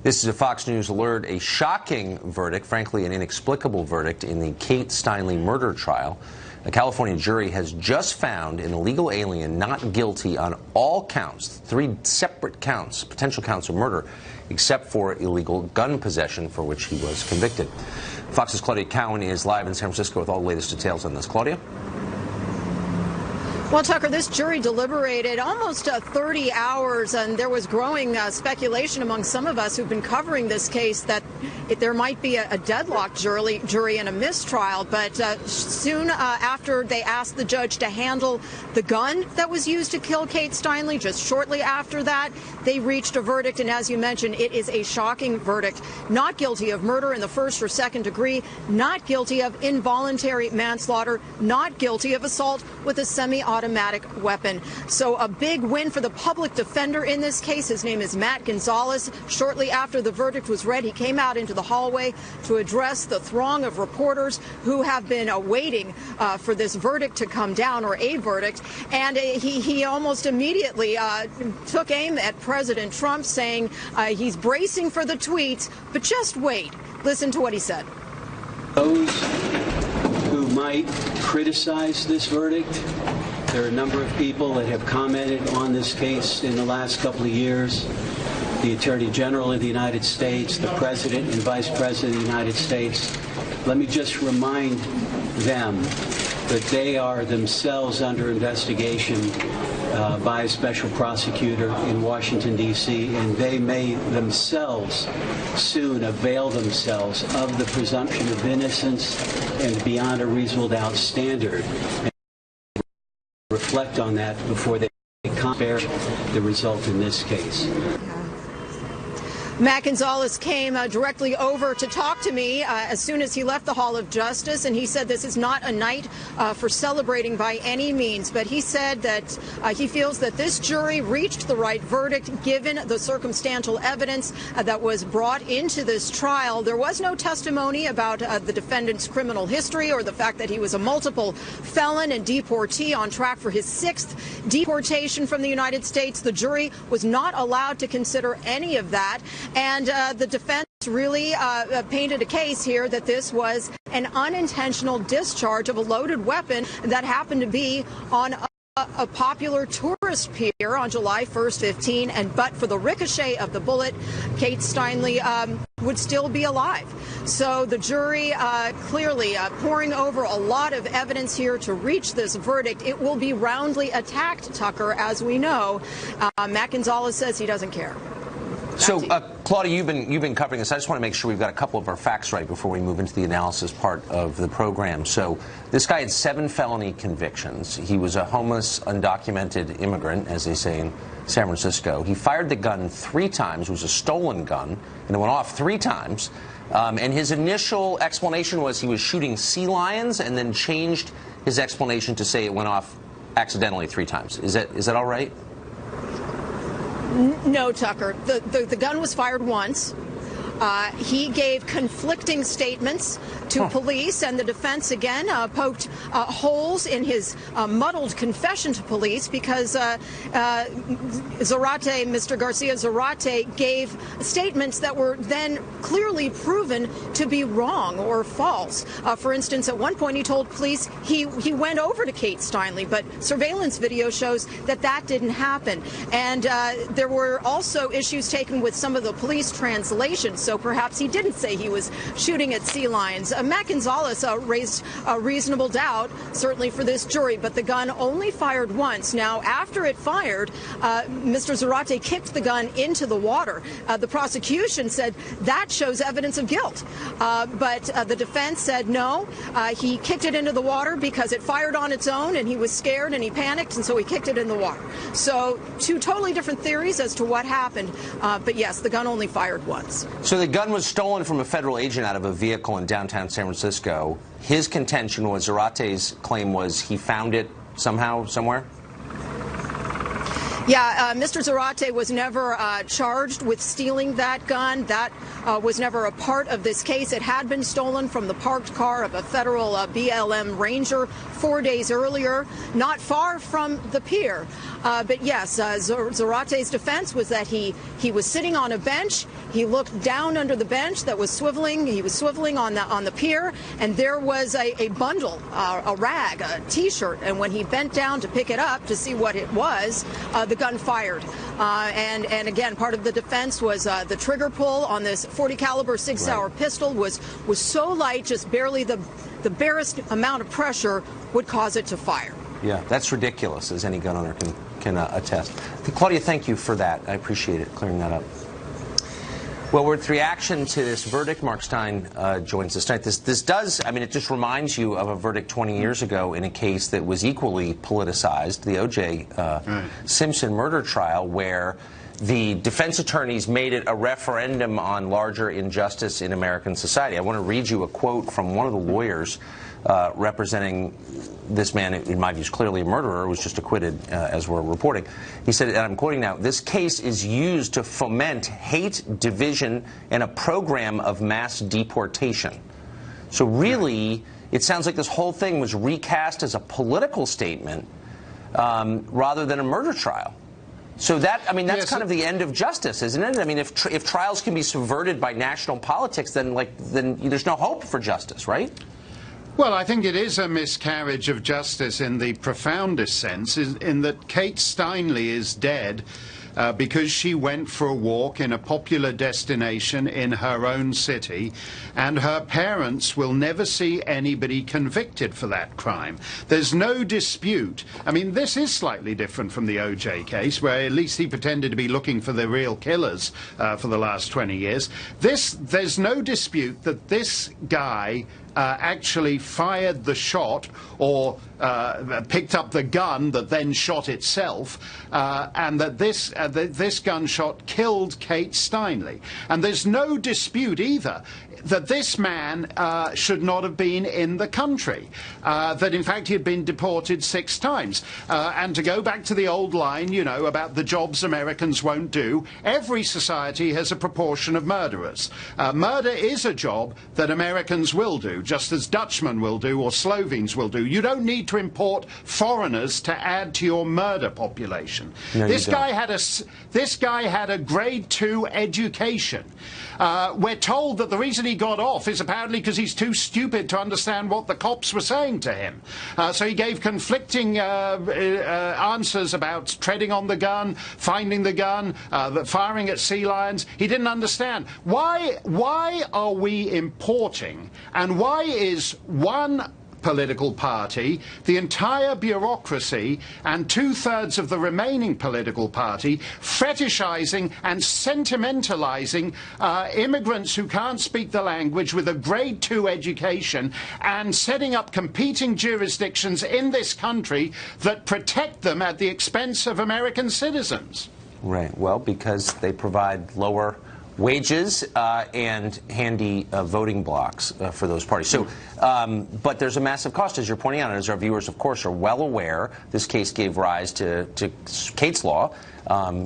This is a Fox News alert. A shocking verdict, frankly an inexplicable verdict, in the Kate Steinle murder trial. A California jury has just found an illegal alien not guilty on all counts, 3 separate counts, potential counts of murder, except for illegal gun possession, for which he was convicted. Fox's Claudia Cowan is live in San Francisco with all the latest details on this. Claudia? Well, Tucker, this jury deliberated almost 30 hours, and there was growing speculation among some of us who've been covering this case that there might be a deadlocked jury and a mistrial. But soon after they asked the judge to handle the gun that was used to kill Kate Steinle, just shortly after that, they reached a verdict. And as you mentioned, it is a shocking verdict. Not guilty of murder in the first or second degree, not guilty of involuntary manslaughter, not guilty of assault with a semi-automatic weapon. So a big win for the public defender in this case. His name is Matt Gonzalez. Shortly after the verdict was read, he came out into the hallway to address the throng of reporters who have been waiting for this verdict to come down, or a verdict. And he almost immediately took aim at President Trump, saying he's bracing for the tweets, but just wait. Listen to what he said. Those who might criticize this verdict, there are a number of people that have commented on this case in the last couple of years. The Attorney General of the United States, the President and Vice President of the United States. Let me just remind them that they are themselves under investigation by a special prosecutor in Washington, D.C., and they may themselves soon avail themselves of the presumption of innocence and beyond a reasonable doubt standard. And reflect on that before they compare the result in this case. Matt Gonzalez came directly over to talk to me as soon as he left the Hall of Justice, and he said this is not a night for celebrating by any means, but he said that he feels that this jury reached the right verdict given the circumstantial evidence that was brought into this trial. There was no testimony about the defendant's criminal history or the fact that he was a multiple felon and deportee on track for his 6th deportation from the United States. The jury was not allowed to consider any of that. And the defense really painted a case here that this was an unintentional discharge of a loaded weapon that happened to be on a popular tourist pier on July 1st, 15, but for the ricochet of the bullet, Kate Steinle would still be alive. So the jury clearly pouring over a lot of evidence here to reach this verdict. It will be roundly attacked, Tucker, as we know. Matt Gonzalez says he doesn't care. So, Claudia, you've been covering this. I just want to make sure we've got a couple of our facts right before we move into the analysis part of the program. So, this guy had 7 felony convictions. He was a homeless, undocumented immigrant, as they say in San Francisco. He fired the gun 3 times. It was a stolen gun, and it went off 3 times. And his initial explanation was he was shooting sea lions, and then changed his explanation to say it went off accidentally 3 times. Is that all right? No, Tucker. The gun was fired once. He gave conflicting statements to police, and the defense again poked holes in his muddled confession to police because Mr. Garcia Zarate gave statements that were then clearly proven to be wrong or false. For instance, at one point he told police he went over to Kate Steinle, but surveillance video shows that didn't happen. And there were also issues taken with some of the police translations. So perhaps he didn't say he was shooting at sea lions. Matt Gonzalez raised a reasonable doubt, certainly for this jury, but the gun only fired once. Now, after it fired, Mr. Zarate kicked the gun into the water. The prosecution said that shows evidence of guilt. But the defense said no, he kicked it into the water because it fired on its own and he was scared and he panicked, and so he kicked it in the water. So 2 totally different theories as to what happened. But yes, the gun only fired once. So the gun was stolen from a federal agent out of a vehicle in downtown San Francisco. His contention was, Zarate's claim was, he found it somehow, somewhere? Yeah, Mr. Zarate was never charged with stealing that gun. That was never a part of this case. It had been stolen from the parked car of a federal BLM ranger 4 days earlier, not far from the pier. But yes, Zarate's defense was that he was sitting on a bench. He looked down under the bench that was swiveling. He was swiveling on the pier, and there was a bundle, a rag, a T-shirt. And when he bent down to pick it up to see what it was, the gun fired. And again, part of the defense was the trigger pull on this 40 caliber Sig Sauer pistol was so light, just barely the barest amount of pressure would cause it to fire. Yeah, that's ridiculous, as any gun owner can attest. Claudia, thank you for that. I appreciate it, clearing that up. Well, with reaction to this verdict, Mark Stein joins us tonight. This does, I mean, it just reminds you of a verdict 20 years ago in a case that was equally politicized, the O.J. Simpson murder trial, where the defense attorneys made it a referendum on larger injustice in American society. I want to read you a quote from one of the lawyers representing this man, in my view, is clearly a murderer, was just acquitted, as we're reporting. He said, and I'm quoting now, "This case is used to foment hate, division, and a program of mass deportation." So really, it sounds like this whole thing was recast as a political statement rather than a murder trial. So that, I mean, that's kind of the end of justice, isn't it? I mean, if trials can be subverted by national politics, then there's no hope for justice, right? Well, I think it is a miscarriage of justice in the profoundest sense, in that Kate Steinle is dead because she went for a walk in a popular destination in her own city, and her parents will never see anybody convicted for that crime. There's no dispute. I mean, this is slightly different from the O.J. case, where at least he pretended to be looking for the real killers for the last 20 years. There's no dispute that this guy actually fired the shot, or picked up the gun that then shot itself, and that this gunshot killed Kate Steinle. And there's no dispute either that this man should not have been in the country, that in fact he had been deported 6 times. And to go back to the old line, you know, about the jobs Americans won't do, every society has a proportion of murderers. Murder is a job that Americans will do, just as Dutchmen will do or Slovenes will do. You don't need to import foreigners to add to your murder population. No, this guy had a grade 2 education. We're told that the reason he got off is apparently because he's too stupid to understand what the cops were saying to him. So he gave conflicting answers about treading on the gun, finding the gun, firing at sea lions. He didn't understand. Why are we importing, and why is one political party, the entire bureaucracy, and 2/3 of the remaining political party fetishizing and sentimentalizing immigrants who can't speak the language with a grade 2 education, and setting up competing jurisdictions in this country that protect them at the expense of American citizens? Right. Well, because they provide lower wages and handy voting blocks for those parties. So, but there's a massive cost, as you're pointing out, and as our viewers, of course, are well aware. This case gave rise to Kate's Law,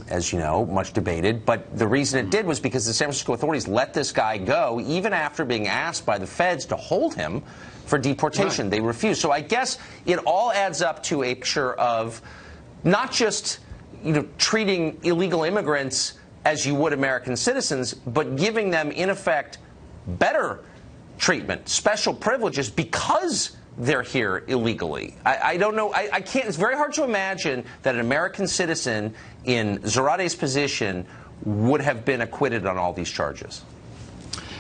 as you know, much debated. But the reason it did was because the San Francisco authorities let this guy go, even after being asked by the feds to hold him for deportation. Right. They refused. So I guess it all adds up to a picture of not just, you know, treating illegal immigrants as you would American citizens, but giving them, in effect, better treatment, special privileges, because they're here illegally. I don't know. I can't. It's very hard to imagine that an American citizen in Zarate's position would have been acquitted on all these charges.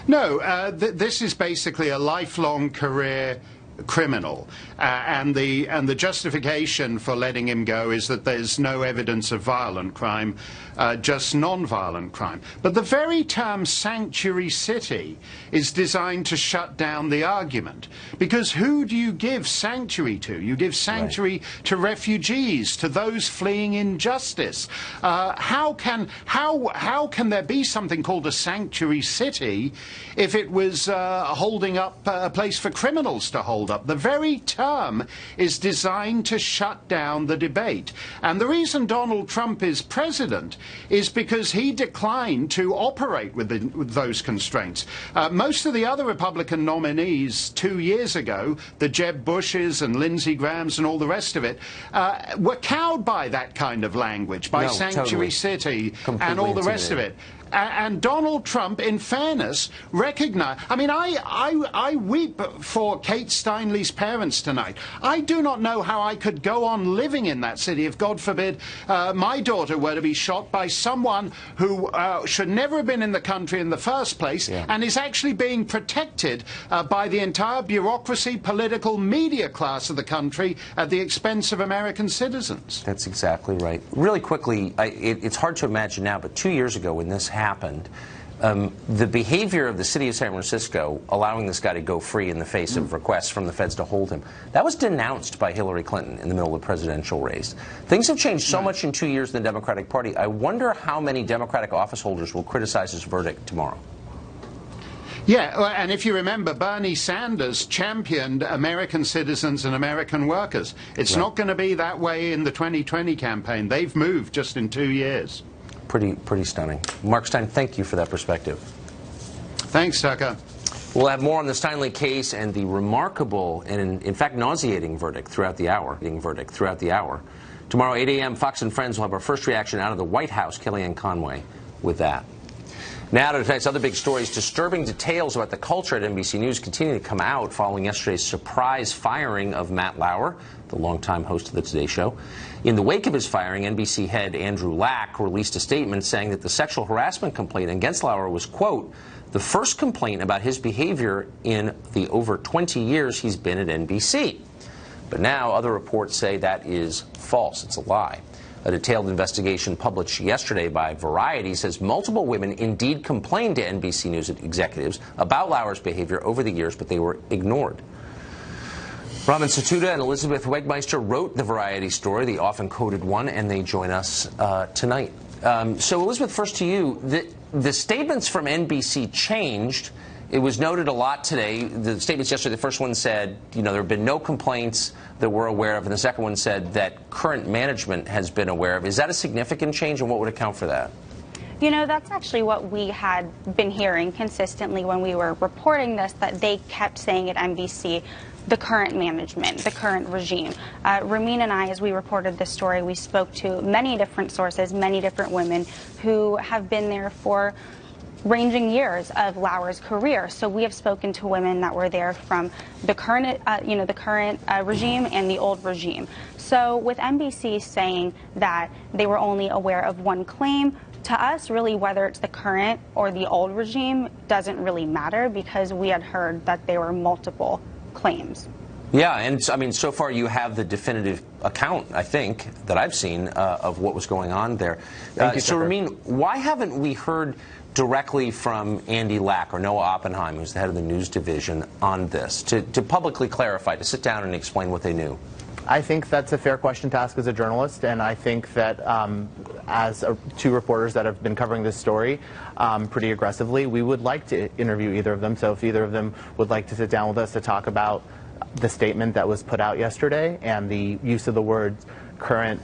No, this is basically a lifelong career criminal, and the justification for letting him go is that there's no evidence of violent crime, just non-violent crime. But the very term sanctuary city is designed to shut down the argument, because who do you give sanctuary to? You give sanctuary to refugees, to those fleeing injustice. How can there be something called a sanctuary city if it was holding up a place for criminals to hold up? The very term term is designed to shut down the debate. And the reason Donald Trump is president is because he declined to operate with those constraints. Most of the other Republican nominees 2 years ago, the Jeb Bushes and Lindsey Grahams and all the rest of it, were cowed by that kind of language, by Sanctuary City and all the rest of it. And Donald Trump, in fairness, recognized... I mean, I weep for Kate Steinle's parents tonight. I do not know how I could go on living in that city if, God forbid, my daughter were to be shot by someone who should never have been in the country in the first place and is actually being protected by the entire bureaucracy, political, media class of the country at the expense of American citizens. That's exactly right. Really quickly, it's hard to imagine now, but 2 years ago when this happened, the behavior of the city of San Francisco, allowing this guy to go free in the face of requests from the feds to hold him, that was denounced by Hillary Clinton in the middle of the presidential race. Things have changed so much in 2 years in the Democratic Party. I wonder how many Democratic office holders will criticize his verdict tomorrow. Yeah, and if you remember, Bernie Sanders championed American citizens and American workers. It's not going to be that way in the 2020 campaign. They've moved just in 2 years. Pretty stunning. Mark Stein, thank you for that perspective. Thanks, Tucker. We'll have more on the Steinle case and the remarkable and, in fact, nauseating verdict throughout the hour. Tomorrow, 8 a.m., Fox and Friends will have our first reaction out of the White House. Kellyanne Conway with that. Now to tonight's other big stories. Disturbing details about the culture at NBC News continue to come out following yesterday's surprise firing of Matt Lauer, the longtime host of the Today Show. In the wake of his firing, NBC head Andrew Lack released a statement saying that the sexual harassment complaint against Lauer was, quote, the first complaint about his behavior in the over 20 years he's been at NBC. But now other reports say that is false. It's a lie. A detailed investigation published yesterday by Variety says multiple women indeed complained to NBC News executives about Lauer's behavior over the years, but they were ignored. Raman Satuda and Elizabeth Wegmeister wrote the Variety story, the often quoted one, and they join us tonight. So, Elizabeth, first to you. The statements from NBC changed. It was noted a lot today. The statements yesterday, the first one said, you know, there have been no complaints that we're aware of, and the second one said that current management has been aware of. Is that a significant change, and what would account for that? You know, that's actually what we had been hearing consistently when we were reporting this, that they kept saying at NBC, the current management, the current regime. Ramin and I, as we reported this story, we spoke to many different sources, many different women who have been there for ranging years of Lauer's career. So we have spoken to women that were there from the current, regime and the old regime. So with NBC saying that they were only aware of one claim, to us, really, whether it's the current or the old regime doesn't really matter, because we had heard that there were multiple claims. Yeah, and I mean, so far you have the definitive account, I think, that I've seen of what was going on there. So, Ramin, why haven't we heard directly from Andy Lack or Noah Oppenheim, who's the head of the news division, on this, to publicly clarify, to sit down and explain what they knew? I think that's a fair question to ask as a journalist, and I think that as two reporters that have been covering this story pretty aggressively, we would like to interview either of them. So if either of them would like to sit down with us to talk about the statement that was put out yesterday and the use of the word current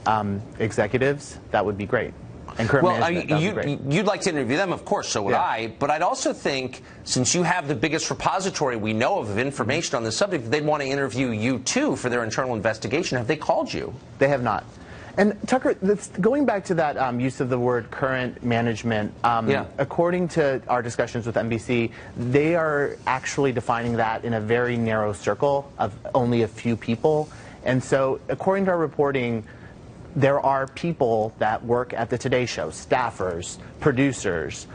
executives, that would be great. And current management, you'd like to interview them, of course, so would I. But I'd also think, since you have the biggest repository we know of information on this subject, they'd want to interview you, too, for their internal investigation. Have they called you? They have not. And, Tucker, going back to that use of the word current management, according to our discussions with NBC, they are actually defining that in a very narrow circle of only a few people. And so, according to our reporting, there are people that work at the Today Show, staffers, producers,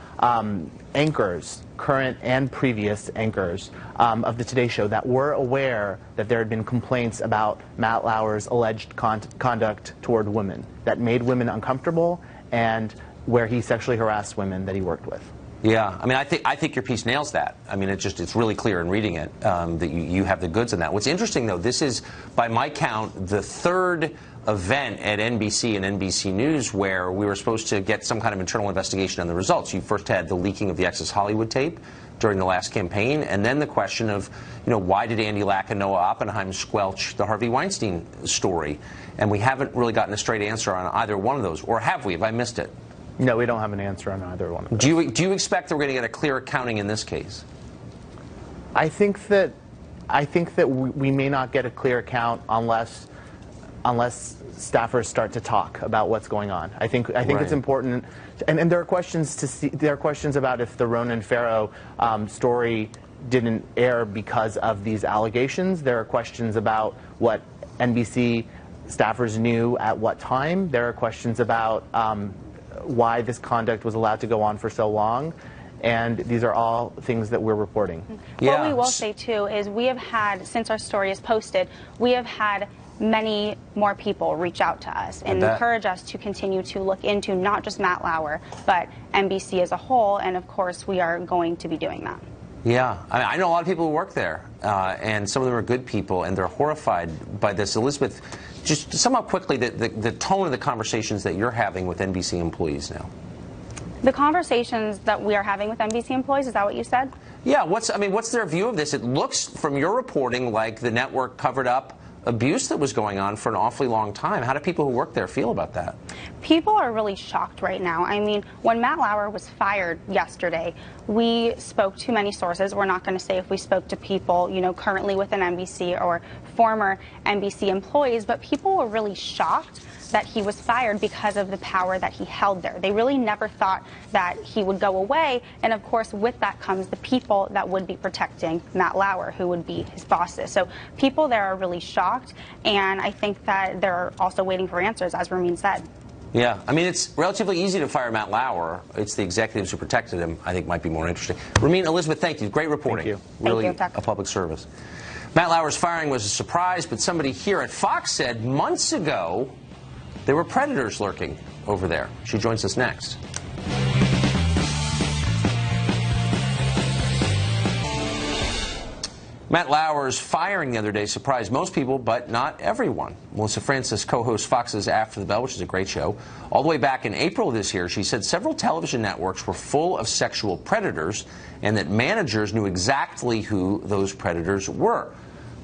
anchors, current and previous anchors of the Today Show that were aware that there had been complaints about Matt Lauer's alleged conduct toward women that made women uncomfortable and where he sexually harassed women that he worked with. Yeah, I mean, I think your piece nails that. I mean, it's really clear in reading it that you have the goods on that. What's interesting, though, this is, by my count, the third event at NBC and NBC News where we were supposed to get some kind of internal investigation on the results. You first had the leaking of the Access Hollywood tape during the last campaign, and then the question of, why did Andy Lack and Noah Oppenheim squelch the Harvey Weinstein story? And we haven't really gotten a straight answer on either one of those, or have we? Have I missed it? No, we don't have an answer on either one of those. Do you expect that we're going to get a clear accounting in this case? I think that we may not get a clear account unless staffers start to talk about what's going on. I think it's important, and there are questions there are questions about if the Ronan Farrow story didn't air because of these allegations. There are questions about what NBC staffers knew at what time. There are questions about why this conduct was allowed to go on for so long. And these are all things that we're reporting. Yeah. What we will say, too, is we have had, since our story is posted, we have had many more people reach out to us and encourage us to continue to look into not just Matt Lauer, but NBC as a whole. And, of course, we are going to be doing that. Yeah. I know a lot of people who work there, and some of them are good people, and they're horrified by this. Elizabeth, just sum up quickly the tone of the conversations that you're having with NBC employees now. The conversations that we are having with NBC employees, is that what you said? Yeah, what's their view of this? It looks from your reporting like the network covered up abuse that was going on for an awfully long time. How do people who work there feel about that? People are really shocked right now. I mean, when Matt Lauer was fired yesterday, we spoke to many sources. We're not going to say if we spoke to people, currently within NBC or former NBC employees, but people were really shocked that he was fired because of the power that he held there. They really never thought that he would go away, and of course with that comes the people that would be protecting Matt Lauer, who would be his bosses. So people there are really shocked, and I think that they're also waiting for answers, as Ramin said. Yeah, it's relatively easy to fire Matt Lauer. It's the executives who protected him, I think, might be more interesting. Ramin, Elizabeth, thank you. Great reporting. Thank you. Really thank you, a public service. Matt Lauer's firing was a surprise, but somebody here at Fox said months ago there were predators lurking over there. She joins us next. Matt Lauer's firing the other day surprised most people, but not everyone. Melissa Francis co-hosts Fox's After the Bell, which is a great show. All the way back in April of this year, she said several television networks were full of sexual predators and that managers knew exactly who those predators were.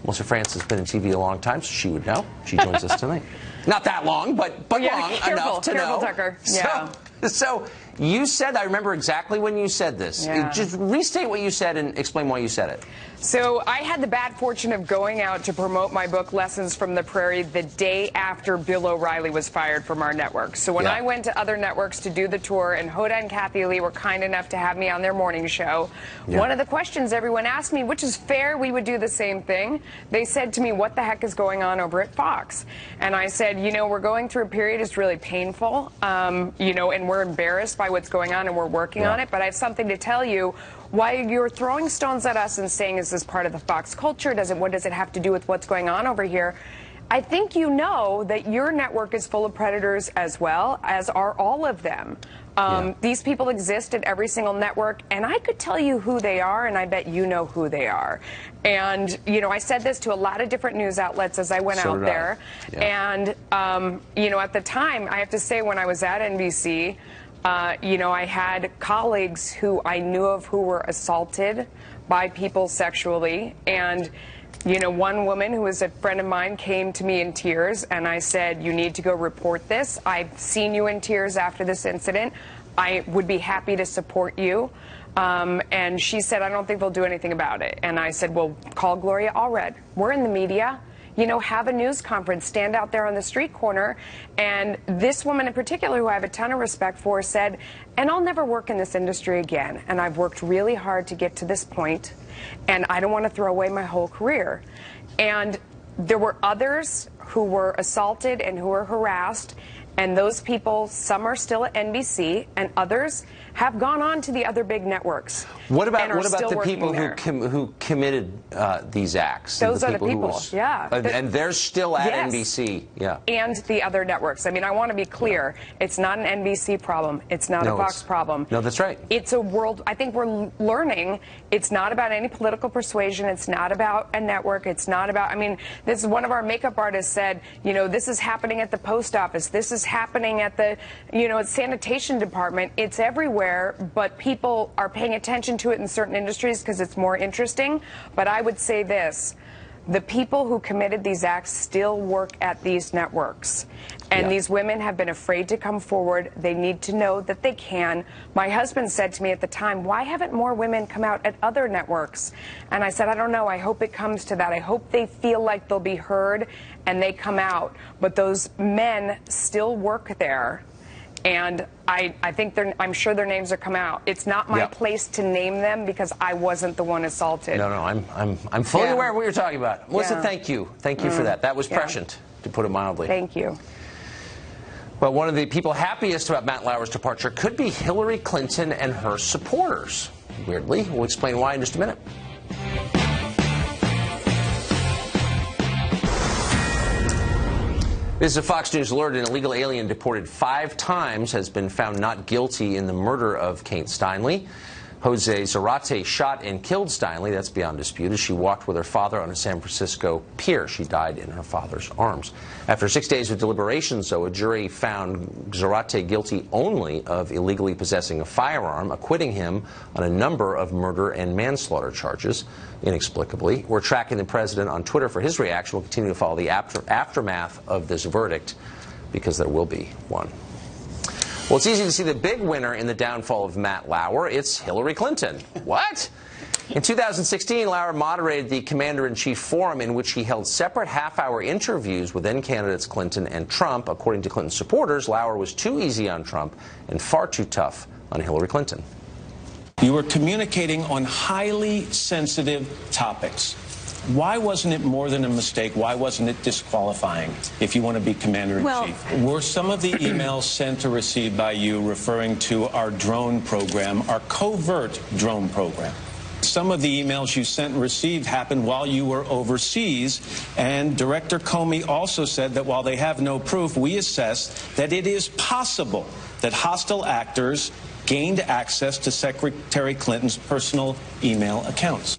Melissa Francis has been in TV a long time, so she would know. She joins us tonight. Not that long, but yeah, long careful, enough to careful, know. Tucker. Yeah. So you said, I remember exactly when you said this. Yeah. Just restate what you said and explain why you said it. So I had the bad fortune of going out to promote my book, Lessons from the Prairie, the day after Bill O'Reilly was fired from our network. So when I went to other networks to do the tour, and Hoda and Kathy Lee were kind enough to have me on their morning show, one of the questions everyone asked me, which is fair, we would do the same thing, they said to me, what the heck is going on over at Fox? And I said, we're going through a period, it's really painful, and we're embarrassed by what's going on, and we're working on it, but I have something to tell you. Why you're throwing stones at us and saying, is this part of the Fox culture? What does it have to do with what's going on over here? I think you know that your network is full of predators as well, as are all of them. These people exist at every single network, and I could tell you who they are, and I bet you know who they are. And, I said this to a lot of different news outlets as I went out there. And, at the time, I have to say, when I was at NBC, I had colleagues who I knew of who were assaulted by people sexually. And, one woman who was a friend of mine came to me in tears, and I said, you need to go report this. I've seen you in tears after this incident. I would be happy to support you. And she said, I don't think they'll do anything about it. And I said, well, call Gloria Allred. We're in the media. Have a news conference, stand out there on the street corner. And this woman in particular, who I have a ton of respect for, said, and I'll never work in this industry again. And I've worked really hard to get to this point, and I don't want to throw away my whole career. And there were others who were assaulted and who were harassed. And those people, some are still at NBC, and others have gone on to the other big networks. What about the people who committed these acts? Those are the people, yeah. And they're still at NBC, yeah. And the other networks. I mean, I want to be clear. It's not an NBC problem. It's not a Fox problem. No, that's right. It's a world. I think we're learning. It's not about any political persuasion. It's not about a network. It's not about. I mean, this is one of our makeup artists said. You know, this is happening at the post office. This is happening at the, sanitation department. It's everywhere, but people are paying attention to it in certain industries because it's more interesting. But I would say this. The people who committed these acts still work at these networks. And these women have been afraid to come forward. They need to know that they can. My husband said to me at the time, why haven't more women come out at other networks? And I said, I don't know. I hope it comes to that. I hope they feel like they'll be heard and they come out. But those men still work there. And I think I'm sure their names are come out. It's not my place to name them because I wasn't the one assaulted. No, I'm fully aware of what you're talking about. Melissa, thank you for that. That was prescient, to put it mildly. Thank you. Well, one of the people happiest about Matt Lauer's departure could be Hillary Clinton and her supporters. Weirdly, we'll explain why in just a minute. This is a Fox News alert. An illegal alien deported 5 times has been found not guilty in the murder of Kate Steinle. Jose Zarate shot and killed Steinle. That's beyond dispute. As she walked with her father on a San Francisco pier, she died in her father's arms. After 6 days of deliberations, though, a jury found Zarate guilty only of illegally possessing a firearm, acquitting him on a number of murder and manslaughter charges. Inexplicably, we're tracking the president on Twitter for his reaction. We'll continue to follow the aftermath of this verdict, because there will be one. Well, it's easy to see the big winner in the downfall of Matt Lauer. It's Hillary Clinton. What? In 2016, Lauer moderated the Commander-in-Chief Forum, in which he held separate half-hour interviews with then-candidates Clinton and Trump. According to Clinton supporters, Lauer was too easy on Trump and far too tough on Hillary Clinton. You were communicating on highly sensitive topics. Why wasn't it more than a mistake? Why wasn't it disqualifying if you want to be commander-in-chief? Were some of the emails sent or received by you referring to our drone program, our covert drone program? Some of the emails you sent and received happened while you were overseas, and Director Comey also said that while they have no proof, we assess that it is possible that hostile actors gained access to Secretary Clinton's personal email accounts.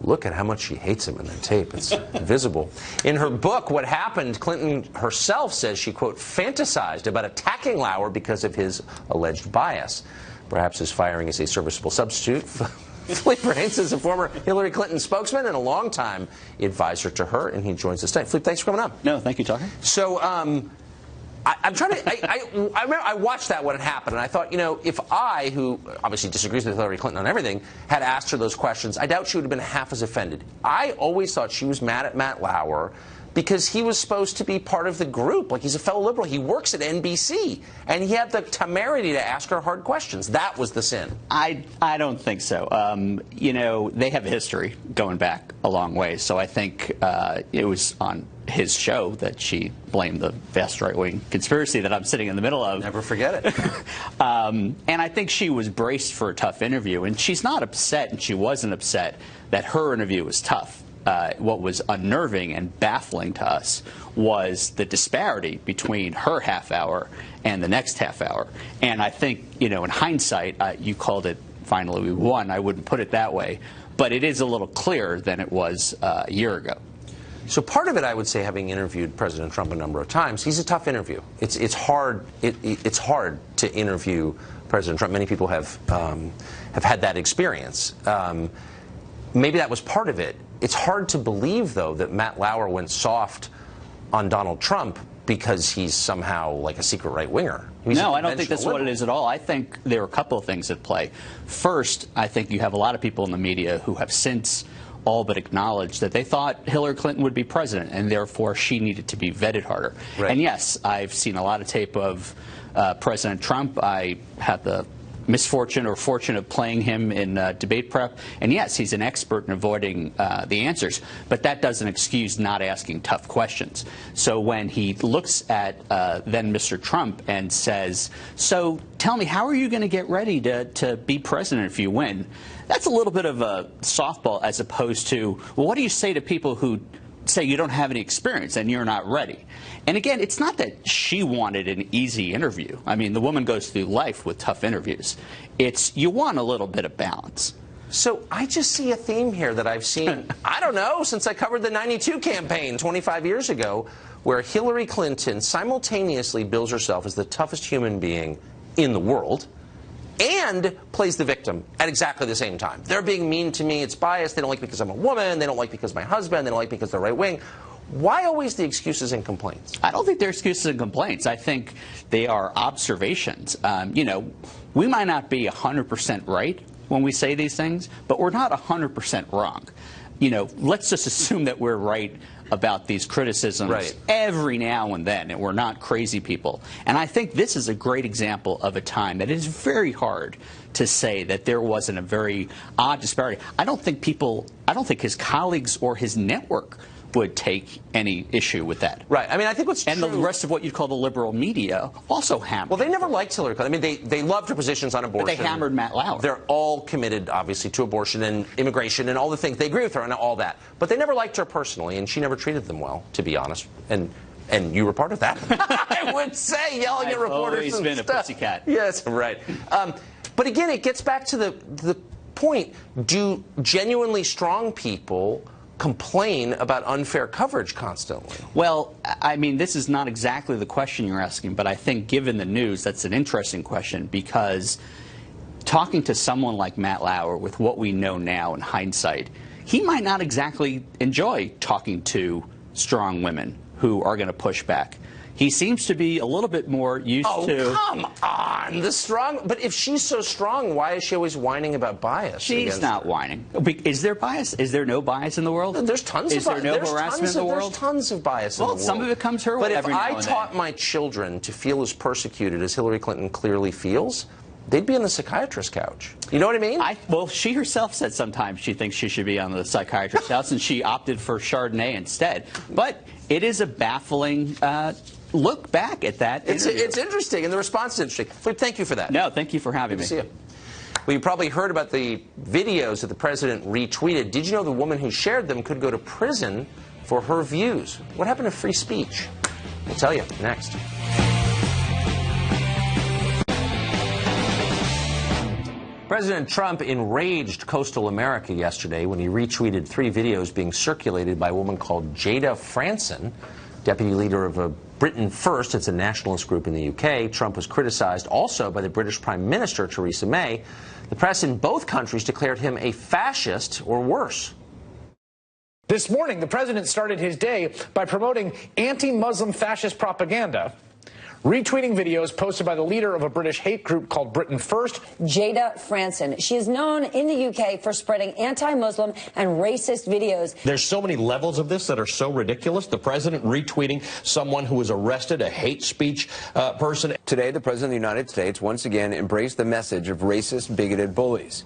Look at how much she hates him in that tape. It's visible. In her book, What Happened, Clinton herself says she, quote, fantasized about attacking Lauer because of his alleged bias. Perhaps his firing is a serviceable substitute. Philippe Haines is a former Hillary Clinton spokesman and a longtime advisor to her, and he joins us tonight. Philippe, thanks for coming up. No, thank you, Tucker. So, I'm trying to. I remember I watched that when it happened, and I thought, if I, who obviously disagrees with Hillary Clinton on everything, had asked her those questions, I doubt she would have been half as offended. I always thought she was mad at Matt Lauer because he was supposed to be part of the group. Like, he's a fellow liberal. He works at NBC, and he had the temerity to ask her hard questions. That was the sin. I don't think so. They have a history going back a long way, so I think it was on his show that she blamed the vast right-wing conspiracy that I'm sitting in the middle of. Never forget it. And I think she was braced for a tough interview, and she's not upset, and she wasn't upset that her interview was tough. What was unnerving and baffling to us was the disparity between her half hour and the next half hour. And I think, in hindsight, you called it finally we won. I wouldn't put it that way. But it is a little clearer than it was a year ago. So part of it, I would say, having interviewed President Trump a number of times, he's a tough interview. It's hard. It's hard to interview President Trump. Many people have had that experience. Maybe that was part of it. It's hard to believe, though, that Matt Lauer went soft on Donald Trump because he's somehow like a secret right-winger. No, I don't think that's what it is at all. I think there are a couple of things at play. First, I think you have a lot of people in the media who have since all but acknowledged that they thought Hillary Clinton would be president, and therefore she needed to be vetted harder. Right. And yes, I've seen a lot of tape of President Trump. I had the misfortune or fortune of playing him in debate prep. And yes, he's an expert in avoiding the answers, but that doesn't excuse not asking tough questions. So when he looks at then Mr. Trump and says, so tell me, how are you going to get ready to be president if you win? That's a little bit of a softball as opposed to, well, what do you say to people who say you don't have any experience and you're not ready? And again, it's not that she wanted an easy interview. I mean, the woman goes through life with tough interviews. It's you want a little bit of balance. So I just see a theme here that I've seen, I don't know, since I covered the '92 campaign 25 years ago, where Hillary Clinton simultaneously bills herself as the toughest human being in the world and plays the victim at exactly the same time. They're being mean to me, it's biased, they don't like me because I'm a woman, they don't like me because I'm my husband, they don't like me because they're right wing. Why always the excuses and complaints? I don't think they're excuses and complaints. I think they are observations. You know, we might not be 100% right when we say these things, but we're not 100% wrong. You know, let's just assume that we're right about these criticisms every now and then, and we're not crazy people. And I think this is a great example of a time that is very hard to say that there wasn't a very odd disparity. I don't think his colleagues or his network would take any issue with that. Right. I mean, I think what's and true... the rest of what you'd call the liberal media also hammered. Well, they never liked Hillary Clinton. I mean, they loved her positions on abortion. But they hammered Matt Lauer. They're all committed, obviously, to abortion and immigration and all the things. They agree with her on all that. But they never liked her personally, and she never treated them well, to be honest. And you were part of that. I would say, yelling at reporters and always been stuff. a pussycat. Yes, right. But again, it gets back to the point. Do genuinely strong people complain about unfair coverage constantly? Well, I mean, this is not exactly the question you're asking, but I think given the news, that's an interesting question, because talking to someone like Matt Lauer, with what we know now in hindsight, he might not exactly enjoy talking to strong women who are going to push back. He seems to be a little bit more used to... Oh, come on! The strong... But if she's so strong, why is she always whining about bias? She's not whining. Is there bias? Is there no bias in the world? There's tons of bias. Is there no harassment in the world? There's tons of bias in the world. Well, some of it comes her way every now and then. But if I taught my children to feel as persecuted as Hillary Clinton clearly feels, they'd be on the psychiatrist's couch. You know what I mean? Well, she herself said sometimes she thinks she should be on the psychiatrist's couch, and she opted for Chardonnay instead. But it is a baffling... look back at that. It's interesting, and the response is interesting. But thank you for that. No, thank you for having me. Good to see you. Well, you probably heard about the videos that the president retweeted. Did you know the woman who shared them could go to prison for her views? What happened to free speech? We'll tell you next. President Trump enraged coastal America yesterday when he retweeted 3 videos being circulated by a woman called Jada Franson, deputy leader of Britain First. It's a nationalist group in the UK. Trump was criticized also by the British Prime Minister, Theresa May. The press in both countries declared him a fascist or worse. This morning, the president started his day by promoting anti-Muslim fascist propaganda, retweeting videos posted by the leader of a British hate group called Britain First. Jada Franson. She is known in the UK for spreading anti-Muslim and racist videos. There's so many levels of this that are so ridiculous. The president retweeting someone who was arrested, a hate speech person. Today, the president of the United States once again embraced the message of racist, bigoted bullies.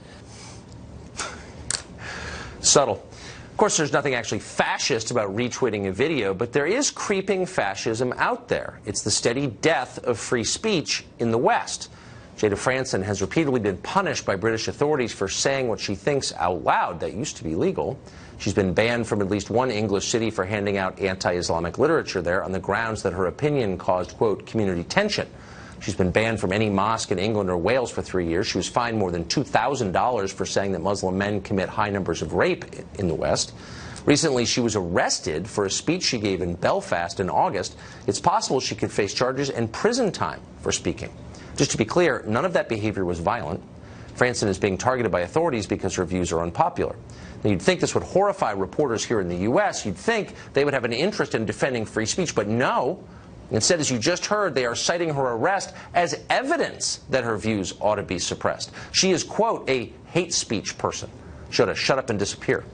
Subtle. Of course, there's nothing actually fascist about retweeting a video, but there is creeping fascism out there. It's the steady death of free speech in the West. Jada Franson has repeatedly been punished by British authorities for saying what she thinks out loud. That used to be legal. She's been banned from at least one English city for handing out anti-Islamic literature there on the grounds that her opinion caused, quote, community tension. She's been banned from any mosque in England or Wales for 3 years. She was fined more than $2,000 for saying that Muslim men commit high numbers of rape in the West. Recently, she was arrested for a speech she gave in Belfast in August. It's possible she could face charges and prison time for speaking. Just to be clear, none of that behavior was violent. Franson is being targeted by authorities because her views are unpopular. Now, you'd think this would horrify reporters here in the U.S. You'd think they would have an interest in defending free speech, but no. Instead, as you just heard, they are citing her arrest as evidence that her views ought to be suppressed. She is, quote, a hate speech person. She ought to shut up and disappear.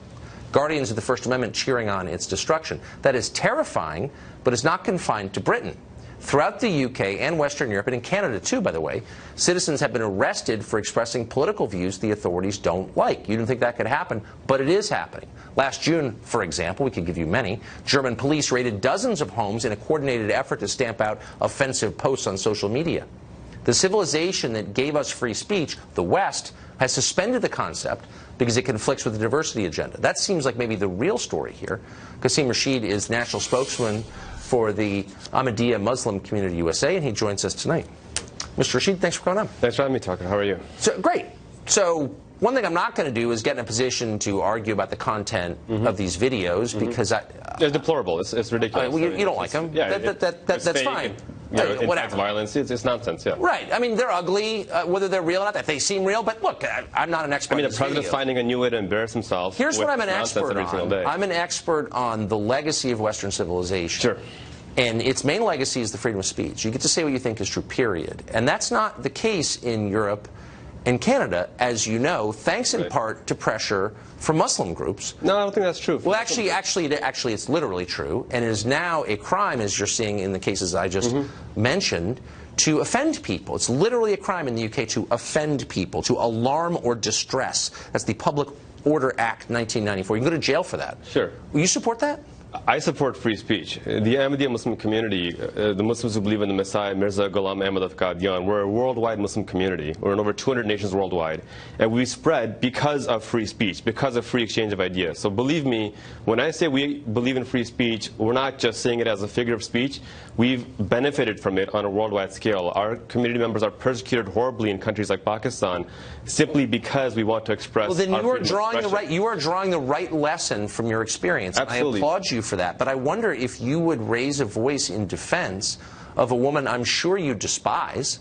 Guardians of the First Amendment cheering on its destruction. That is terrifying, but is not confined to Britain. Throughout the UK and Western Europe, and in Canada too, by the way, citizens have been arrested for expressing political views the authorities don't like. You didn't think that could happen, but it is happening. Last June, for example, we could give you many, German police raided dozens of homes in a coordinated effort to stamp out offensive posts on social media. The civilization that gave us free speech, the West, has suspended the concept because it conflicts with the diversity agenda. That seems like maybe the real story here. Qasim Rashid is national spokesman for the Ahmadiyya Muslim Community USA, and he joins us tonight. Mr. Rashid, thanks for coming on. Thanks for having me, Tucker. How are you? So, great. So one thing I'm not going to do is get in a position to argue about the content of these videos because it's deplorable. It's ridiculous. Well, you don't like them. Yeah, that's fine. Whatever. Violence. It's nonsense. Yeah. Right. I mean, they're ugly, whether they're real or not. If they seem real, but look, I'm not an expert. I mean, the president's finding a new way to embarrass himself. Here's what I'm an expert on. I'm an expert on the legacy of Western civilization. Sure. And its main legacy is the freedom of speech. You get to say what you think is true, period. And that's not the case in Europe and Canada, as you know, thanks in part to pressure from Muslim groups. No, I don't think that's true. Well, actually, it's literally true, and it is now a crime, as you're seeing in the cases I just mentioned, to offend people. It's literally a crime in the UK to offend people, to alarm or distress. That's the Public Order Act 1994. You can go to jail for that. Sure. Will you support that? I support free speech. The Ahmadiyya Muslim community, the Muslims who believe in the Messiah, Mirza Ghulam Ahmad of Qadian, we're a worldwide Muslim community. We're in over 200 nations worldwide. And we spread because of free speech, because of free exchange of ideas. So believe me, when I say we believe in free speech, we're not just saying it as a figure of speech. We've benefited from it on a worldwide scale. Our community members are persecuted horribly in countries like Pakistan simply because we want to express Well, then our you are freedom drawing the right lesson from your experience. Absolutely. I applaud you for that. But I wonder if you would raise a voice in defense of a woman I'm sure you despise,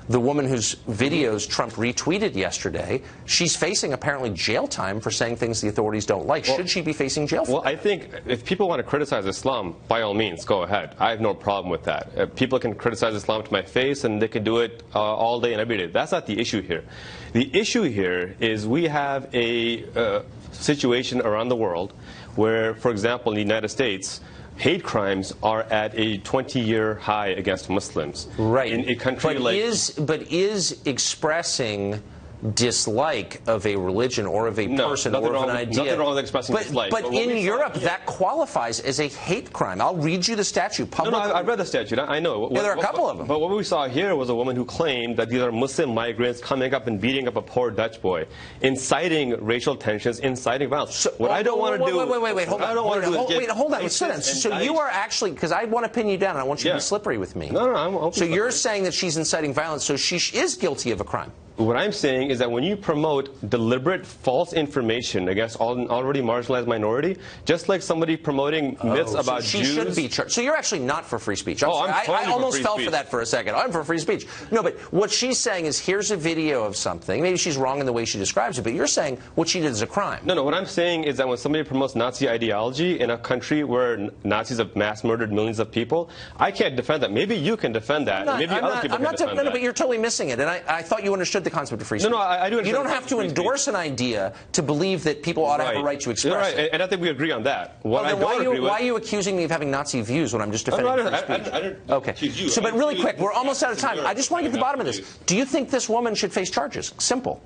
the woman whose videos Trump retweeted yesterday. She's facing apparently jail time for saying things the authorities don't like. Should she be facing jail for Well, I think if people want to criticize Islam, by all means, go ahead. I have no problem with that. People can criticize Islam to my face, and they can do it all day and every day. That's not the issue here. The issue here is we have a situation around the world where, for example, in the United States, hate crimes are at a 20-year high against Muslims. Right. In a country but is expressing dislike of a religion or of a person or of an idea. Nothing wrong with expressing dislike. But in Europe, that qualifies as a hate crime. I'll read you the statute publicly. No, I read the statute. I know. Yeah, there are a couple of them. But what we saw here was a woman who claimed that these are Muslim migrants coming up and beating up a poor Dutch boy, inciting racial tensions, inciting violence. So, what I don't want to do... Wait, hold on. So you are actually... Because I want to pin you down, and I want you to be slippery with me. No, I'm So you're saying that she's inciting violence, so she is guilty of a crime. What I'm saying is that when you promote deliberate false information against an already marginalized minority, just like somebody promoting myths about she Jews... She should be charged. So you're actually not for free speech. I'm totally I almost for fell free for that for a second. I'm for free speech. No, but what she's saying is here's a video of something. Maybe she's wrong in the way she describes it, but you're saying what she did is a crime. No, what I'm saying is that when somebody promotes Nazi ideology in a country where Nazis have mass murdered millions of people, I can't defend that. Maybe you can defend that. Maybe other people can defend that. No, but you're totally missing it. And I thought you understood the concept of free speech. No, I do. You don't have to endorse an idea to believe that people ought to have a right to express it. And I think we agree on that. Why are you accusing me of having Nazi views when I'm just defending free speech? I don't okay. accuse you. So, but really quick, we're almost out of time. I just want to get to the bottom of this. Do you think this woman should face charges? Simple.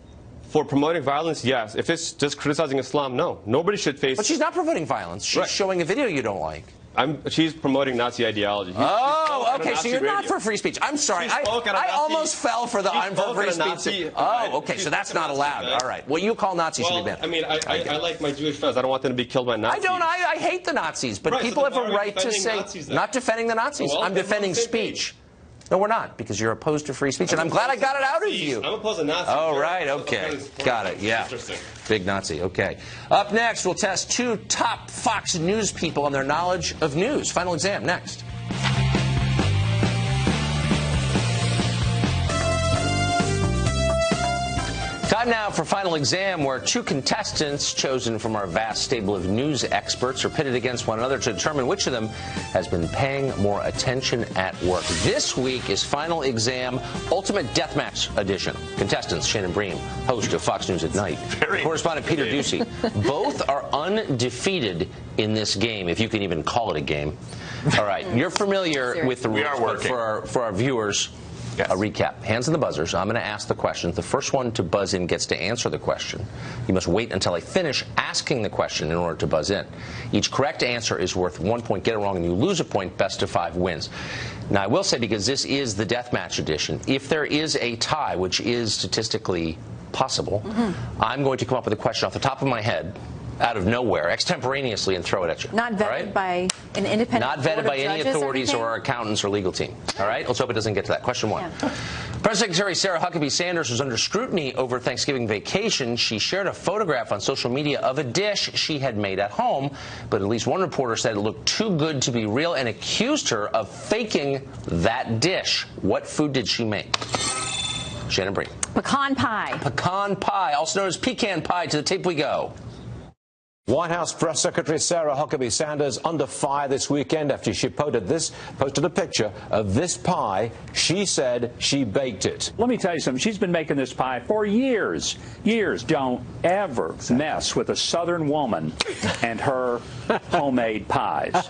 For promoting violence, yes. If it's just criticizing Islam, no. Nobody should face... But she's not promoting violence. She's showing a video you don't like. She's promoting Nazi ideology. Okay, so you're not for free speech. I'm sorry. I almost fell for the I'm for free speech. Okay, so that's not allowed. All right. What you call Nazis should be banned. I mean, I like my Jewish friends. I don't want them to be killed by Nazis. I don't. I hate the Nazis. But people have a right to say... Not defending the Nazis. I'm defending speech. No, we're not, because you're opposed to free speech, and I'm glad I got it out of you. I'm opposed to Nazis. Oh, right, okay. Got it, yeah. Big Nazi, okay. Up next, we'll test two top Fox News people on their knowledge of news. Final exam, next. Time now for Final Exam, where two contestants chosen from our vast stable of news experts are pitted against one another to determine which of them has been paying more attention at work. This week is Final Exam Ultimate Deathmatch Edition. Contestants Shannon Bream, host of Fox News at Night, correspondent Peter Doocy. Both are undefeated in this game, if you can even call it a game. All right. You're familiar with the rules, but for our viewers, a recap. Hands on the buzzers. I'm going to ask the questions. The first one to buzz in gets to answer the question. You must wait until I finish asking the question in order to buzz in. Each correct answer is worth 1 point. Get it wrong and you lose a point. Best of 5 wins. Now, I will say, because this is the deathmatch edition, if there is a tie, which is statistically possible, I'm going to come up with a question off the top of my head, out of nowhere, extemporaneously, and throw it at you. Not vetted by an independent Not vetted by any authorities or accountants or legal team. All right? Let's hope it doesn't get to that. Question 1. Yeah. Press Secretary Sarah Huckabee Sanders was under scrutiny over Thanksgiving vacation. She shared a photograph on social media of a dish she had made at home, but at least one reporter said it looked too good to be real and accused her of faking that dish. What food did she make? Shannon Breen. Pecan pie. Pecan pie, also known as pecan pie. To the tape we go. White House Press Secretary Sarah Huckabee Sanders under fire this weekend after she posted a picture of this pie. She said she baked it. Let me tell you something. She's been making this pie for years. Years. Don't ever mess with a Southern woman and her homemade pies.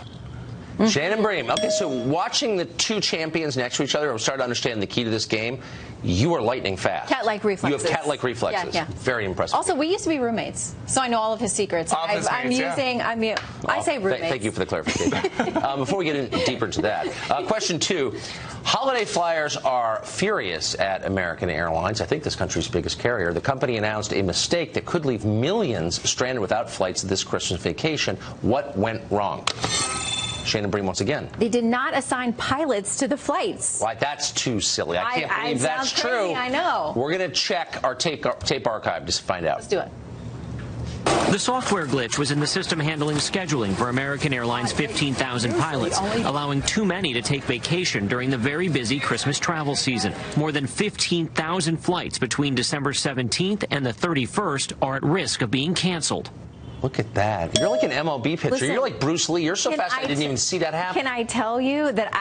Shannon Bream. Okay, so watching the two champions next to each other, I'm starting to understand the key to this game. You are lightning fast. Cat-like reflexes. You have cat-like reflexes. Yeah. Very impressive. Also, we used to be roommates, so I know all of his secrets. I say roommates. Thank you for the clarification. Before we get deeper into that, question 2. Holiday flyers are furious at American Airlines, I think this country's biggest carrier. The company announced a mistake that could leave millions stranded without flights this Christmas vacation. What went wrong? Shannon Bream once again. They did not assign pilots to the flights. Why, that's too silly. I can't believe that's true. I know. We're going to check our tape archive to find out. Let's do it. The software glitch was in the system handling scheduling for American Airlines' 15,000 pilots, allowing too many to take vacation during the very busy Christmas travel season. More than 15,000 flights between December 17th and the 31st are at risk of being canceled. Look at that. You're like an MLB pitcher. Listen, you're like Bruce Lee. You're so fast I didn't even see that happen. Can I tell you that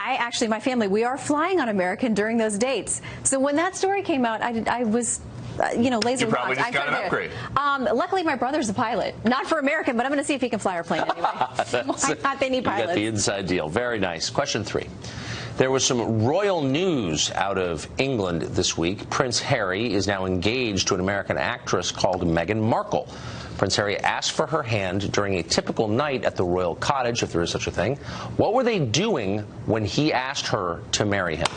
my family, we are flying on American during those dates. So when that story came out, I was... laser You probably just got an upgrade. Luckily, my brother's a pilot. Not for American, but I'm going to see if he can fly our plane anyway. Why not? They need pilots. You got the inside deal. Very nice. Question 3. There was some royal news out of England this week. Prince Harry is now engaged to an American actress called Megyn Markle. Prince Harry asked for her hand during a typical night at the royal cottage, if there is such a thing. What were they doing when he asked her to marry him?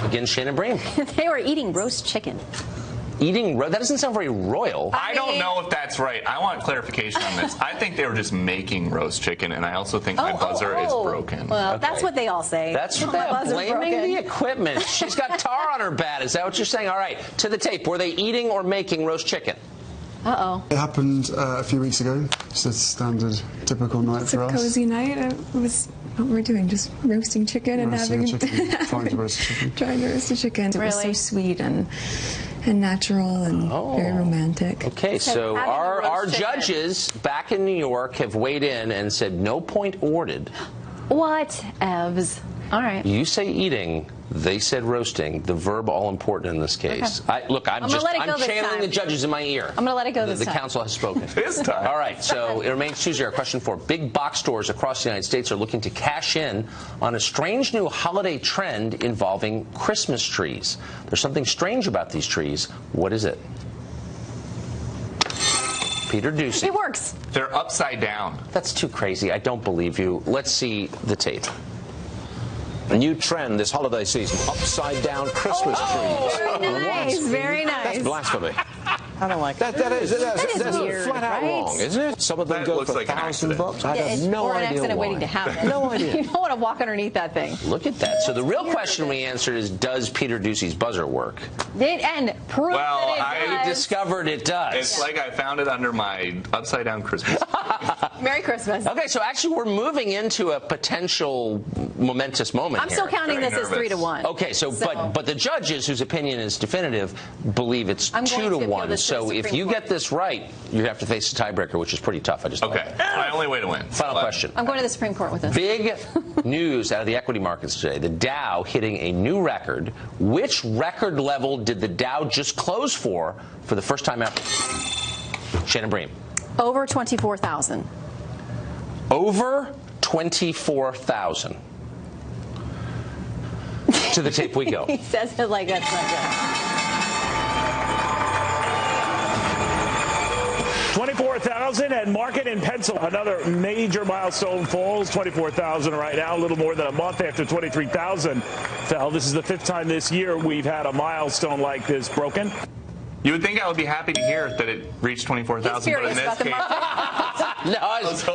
Again, Shannon Bream. They were eating roast chicken. That doesn't sound very royal. I don't know if that's right. I want clarification on this. I think they were just making roast chicken, and I also think my buzzer is broken. Well, that's what they all say. That's blaming the equipment. She's got tar on her bat. Is that what you're saying? All right, to the tape. Were they eating or making roast chicken? Uh-oh. It happened a few weeks ago. Just a standard, typical night for us. It's a cozy night. What we're doing, just roasting chicken and having trying to roast a chicken. Trying to roast a chicken. It was so sweet and natural and very romantic. Okay, so our judges back in New York have weighed in and said no point awarded. What, Evs? All right. You say eating. They said roasting. The verb all important in this case. Okay. I'm channeling the judges in my ear. I'm going to let it go this time. The council has spoken. This time. All right, so it remains 2-0. Question 4. Big box stores across the United States are looking to cash in on a strange new holiday trend involving Christmas trees. There's something strange about these trees. What is it? Peter Doocy. It works. They're upside down. That's too crazy. I don't believe you. Let's see the tape. A new trend this holiday season, upside-down Christmas trees. Very nice, very nice. That's blasphemy. I don't like that. That is weird, flat out right? wrong, isn't it? Some of them go for $1,000. I have no or an idea accident why. waiting to happen. No idea. You don't want to walk underneath that thing. Look at that. So the real question we answered is, does Peter Doocy's buzzer work? And prove that it does. You discovered it does. It's like I found it under my upside-down Christmas. Merry Christmas. Okay, so actually we're moving into a potential momentous moment I'm here. still counting this as 3-1. Okay, so but the judges, whose opinion is definitive, believe it's 2-1. So if you get this right, you have to face a tiebreaker, which is pretty tough. Okay, my only way to win. Final question. I'm going to the Supreme Court with this. Big news out of the equity markets today. The Dow hitting a new record. Which record level did the Dow just close for the first time ever? Shannon Bream. Over 24,000. Over 24,000. To the tape we go. He says it like that's not good. 24,000 and Market in Pencil. Another major milestone falls. 24,000 right now, a little more than a month after 23,000 fell. This is the 5th time this year we've had a milestone like this broken. You would think I would be happy to hear that it reached 24,000, but in this case... No,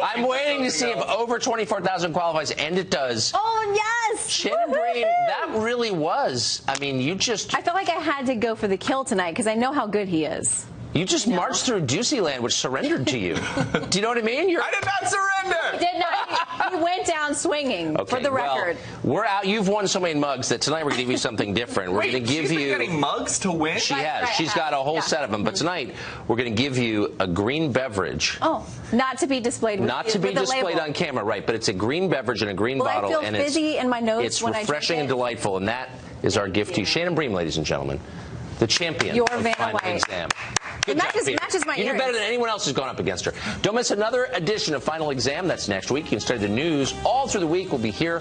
I'm waiting to see if over 24,000 qualifies, and it does. Oh, yes! Shannon Bream, that really was. I mean, you just... I felt like I had to go for the kill tonight because I know how good he is. You just marched through Doocy land, which surrendered to you. Do you know what I mean? I did not surrender! He did not. He went down swinging, okay, for the record. Well, we're out. You've won so many mugs that tonight we're going to give you something different. We're going to give she's you... been getting mugs to win? She has. She's got a whole set of them. But tonight, we're going to give you a green beverage. Oh, not to be displayed with Not to be displayed on camera, right. But it's a green beverage in a green bottle. I feel and fizzy in my nose it's when refreshing I and delightful. And that is our gift to you. Shannon Bream, ladies and gentlemen. The champion Your of Vanna Final White. Exam. It matches my You do earrings. better than anyone else who's gone up against her. Don't miss another edition of Final Exam. That's next week. You can study the news all through the week. We'll be here.